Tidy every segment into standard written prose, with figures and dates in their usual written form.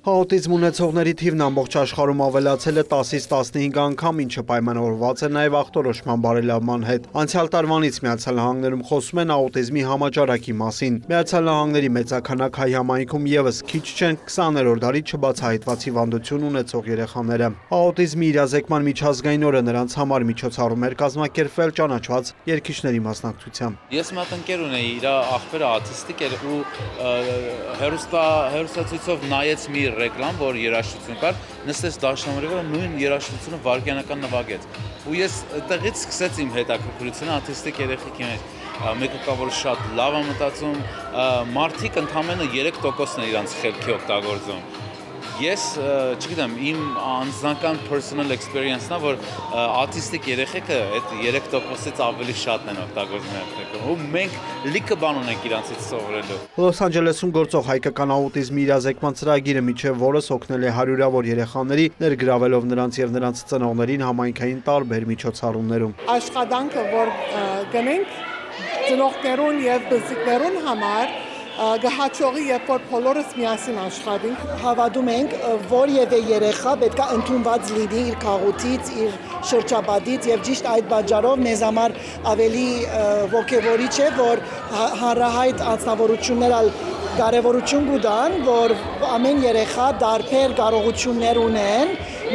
Աուտիզմ ունեցողների թիվն ամբողջ աշխարհում ավելացել է 10-ից 15 անգամ, ինչը պայմանավորված է նաև ախտորոշման բարելավման հետ։ Անցյալ տարվանից Միացյալ Նահանգներում խոսում են աուտիզմի համաճարակի մասին։ Միացյալ Նահանգների մեծաքանակ հայ համայնքում եւս քիչ չեն 20-րդ դարի չբացահայտված հիվանդություն ունեցող երեխաները։ Աուտիզմի իրազեկման միջազգային օրը նրանց համար միջոցառում էր կազմակերպվել ճանաչված երգիչների մասնակցությամբ։ Ես մի հատ ընկեր ունեի, իր աղբերը աուտիստիկ էր ու հերոստացույցով նայեց մի ռեկլամ, որ երաժշտություն կար, նստեց դաշնամուրի վրա, նույն երաժշտությունը վայրկյանական նվագեց։ Ու ես այդտեղից սկսեց իմ հետաքրքրությունը աուտիստիկ երեխեքի մեջ։ Մեկը կա, որ շատ լավ է մտածում, մարդիկ ընդամենը 3%-ն է իրանց խելքի օգտագործում։ Ես, չգիտեմ, իմ անձնական personal experience-ն է, որ աուտիստիկ երեխեքը այդ 3%-ից ավելի շատն են օգտագործում երեխեքը։ Ու մենք լիքը բան ունենք իրանցից սովորելու։ Լոս Անջելեսում գործող հայկական աուտիզմի իրազեկման ծրագիրը միջև որս օգնել է հարյուրավոր երեխաների, ներգրավելով նրանց եւ նրանց ծնողներին համայնքային տարբեր միջոցառումներում։ Աշխատանքը, որ գնենք ծնողներուն եւ բզիկներուն համար գահաճողի, երբ որ բոլորս միասին աշխատենք, հավատում ենք, որևէ երեխա պետք է ընդունված լինի իր քաղաքից, իր շրջապատից եւ ճիշտ այդ պատճառով մեզ համար ավելի ողջևորիչ է, որ հանրահայտ անձնավորություններ կարևորություն կտան, որ ամեն երեխա դարբեր կարողություններ ունեն,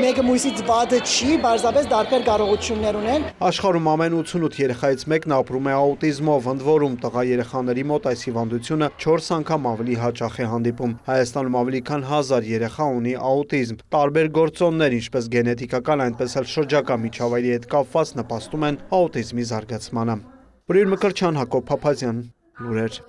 մեկը մյուսից վատը չի, բարձրապես դարբեր կարողություններ ունեն։ Աշխարհում ամեն 88 երեխայից մեկն ապրում է աուտիզմով, ընդ որում տղա երեխաների մոտ այս հիվանդությունը 4 անգամ ավելի հաճախ է հանդիպում։ Հայաստանում ավելի քան 1000 երեխա ունի աուտիզմ։ Տարբեր գործոններ, ինչպես գենետիկական, այնպես էլ շրջակա միջավայրի հետ կապված նպաստում են աուտիզմի զարգացմանը։ Բրիր Մկրտչյան, Հակոբ Փափազյան, լուրեր։